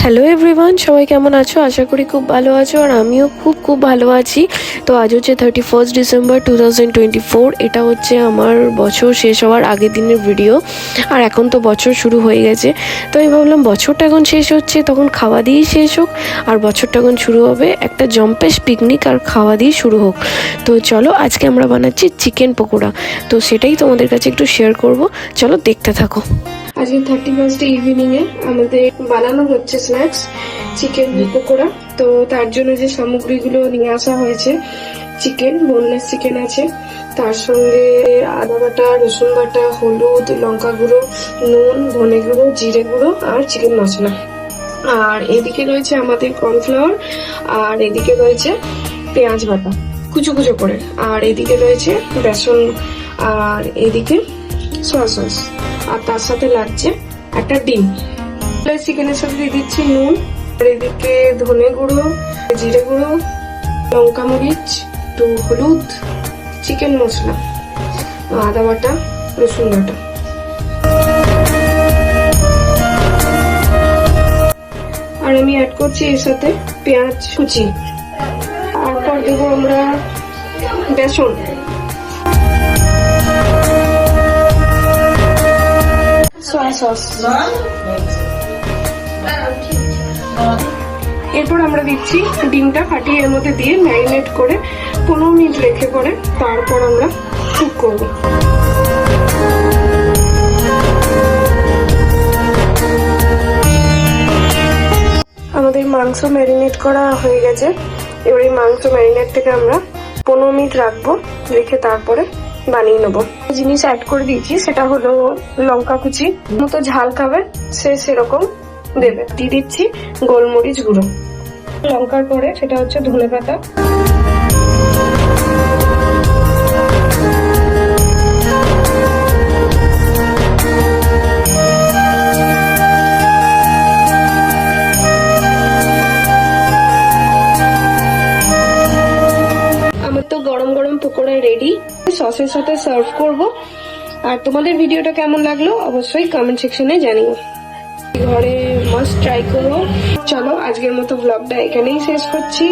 Hello everyone, সবাই কেমন আছো? আশা করি খুব ভালো আছো, আর আমিও খুব ভালো আছি। তো আজ হচ্ছে 31 ডিসেম্বর 2024। এটা হচ্ছে আমার বছর শেষ হওয়ার আগের দিনের ভিডিও। আর এখন তো বছর শুরু হয়ে গেছে, তো আমি ভাবলাম বছরটা এখন শেষ হচ্ছে, তখন খাওয়া দিয়েই শেষ হোক, আর বছরটা এখন শুরু হবে একটা জম্পেশ পিকনিক আর খাওয়া দিয়ে শুরু হোক। তো চলো, আজকে আমরা বানাচ্ছি চিকেন পকোড়া। তো সেটাই তোমাদের কাছে একটু শেয়ার করব, চলো দেখতে থাকো। আজকে 31 ইভিনিংয়ে আমাদের বানানো হচ্ছে স্ন্যাক্স চিকেন পকোড়া। তো তার জন্য যে সামগ্রীগুলো নিয়ে আসা হয়েছে, চিকেন, বোনলেস চিকেন আছে, তার সঙ্গে আদা বাটা, রসুন বাটা, হলুদ, লঙ্কা গুঁড়ো, নুন, ধনে গুঁড়ো, জিরে গুঁড়ো আর চিকেন মশলা। আর এদিকে রয়েছে আমাদের কর্নফ্লাওয়ার, আর এদিকে রয়েছে পেঁয়াজ বাটা কুচো কুচো করে, আর এদিকে রয়েছে বেসন, আর এদিকে সয়া সস, আর তার সাথে লাগছে একটা ডিম। চিকেনের সাথে দিয়ে দিচ্ছি নুন, আর এদিকে ধনে গুঁড়ো, জিরে গুঁড়ো, লঙ্কা মরিচ, একটু হলুদ, চিকেন মশলা, আদা বাটা, রসুন বাটা। আর আমি অ্যাড করছি এর সাথে পেঁয়াজ কুচি। তারপর দেবো আমরা বেসন, সয়া সস। এরপর আমরা দিচ্ছি ডিমটা ফাটিয়ে এর মধ্যে দিয়ে ম্যারিনেট করে 15 মিনিট রেখে পরে তারপর আমরা কুক করব। আমাদের মাংস ম্যারিনেট করা হয়ে গেছে। এবার এই মাংস ম্যারিনেট থেকে আমরা 15 মিনিট রাখবো, রেখে তারপরে বানিয়ে নেবো। জিনিস অ্যাড করে দিয়েছি, সেটা হলো লঙ্কা কুচি, মতো ঝাল খাবে সে সেরকম দেবে। দিয়ে দিচ্ছি গোলমরিচ গুঁড়ো, লঙ্কার পরে সেটা হচ্ছে ধনে পাতা, আমার তো গরম গরম পকোড়া রেডি, সসের সাথে সার্ভ করব। আর তোমাদের ভিডিওটা কেমন লাগলো অবশ্যই কমেন্ট সেকশনে জানিও। ঘরে মাস্ট ট্রাই করো। চলো, আজকের মতো ব্লগটা এখানেই শেষ করছি।